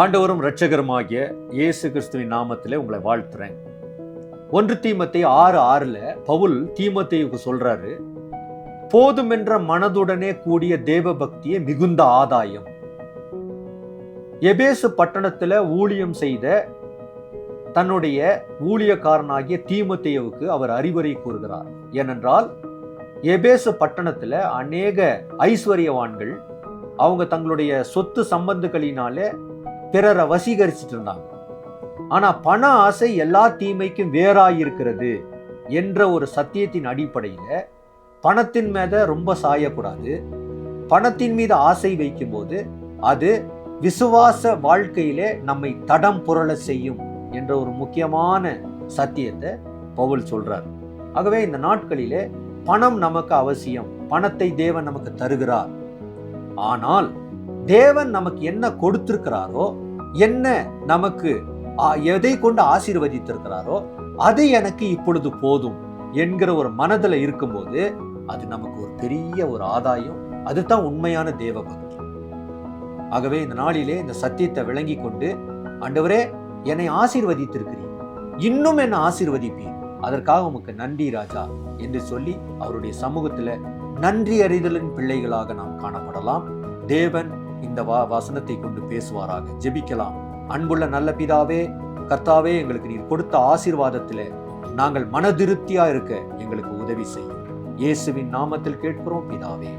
ஆண்டவரும் இரட்சகருமாகிய இயேசு கிறிஸ்துவின் நாமத்திலே உங்களை வாழ்த்துறேன். 1 தீமோத்தேயு 6:6 பவுல் தீமோத்தேயுக்கு சொல்றாரு, போதுமென்ற மனதுடனே கூடிய தேவ பக்தியே மிகுந்த ஆதாயம். எபேசு பட்டணத்துல ஊழியம் செய்த தன்னுடைய ஊழியக்காரனாகிய தீமோத்தேயுவுக்கு அவர் அறிவுரை கூறுகிறார். ஏனென்றால் எபேசு பட்டணத்துல அநேக ஐஸ்வர்யவான்கள் அவங்க தங்களுடைய சொத்து சம்பந்துகளினாலே பிறரை வசீகரிச்சுட்டு இருந்தாங்க. ஆனா பண ஆசை எல்லா தீமைக்கும் வேறாயிருக்கிறது என்ற ஒரு சத்தியத்தின் அடிப்படையில பணத்தின் மீத ரொம்ப சாயக்கூடாது. பணத்தின் மீது ஆசை வைக்கும் போது அது விசுவாச வாழ்க்கையிலே நம்மை தடம் புரள செய்யும் என்ற ஒரு முக்கியமான சத்தியத்தை பவுல் சொல்றார். ஆகவே இந்த நாட்களிலே பணம் நமக்கு அவசியம். பணத்தை தேவன் நமக்கு தருகிறார். ஆனால் தேவன் நமக்கு என்ன கொடுத்திருக்கிறாரோ, என்ன நமக்கு எதை கொண்டு ஆசீர்வதித்திருக்கிறாரோ அது எனக்கு இப்பொழுது போதும் என்கிற ஒரு மனதில் இருக்கும்போது அது நமக்கு ஒரு பெரிய ஒரு ஆதாயம். அதுதான் உண்மையான தேவ பக்தி. ஆகவே இந்த நாளிலே இந்த சத்தியத்தை விளங்கி கொண்டு, ஆண்டவரே என்னை ஆசீர்வதித்திருக்கிறீர், இன்னும் என்னை ஆசீர்வதிப்பீர், அதற்காக உமக்கு நன்றி ராஜா என்று சொல்லி அவருடைய சமூகத்துல நன்றி அறிதலின் பிள்ளைகளாக நாம் காணப்படலாம். தேவன் இந்த வசனத்தை கொண்டு பேசுவாராக. ஜெபிக்கலாம். அன்புள்ள நல்ல பிதாவே, கர்த்தாவே, எங்களுக்கு நீர் கொடுத்த ஆசீர்வாதத்திலே நாங்கள் மனதிருப்தியா இருக்க எங்களுக்கு உதவி செய்யும். இயேசுவின் நாமத்தில் கேட்கிறோம் பிதாவே.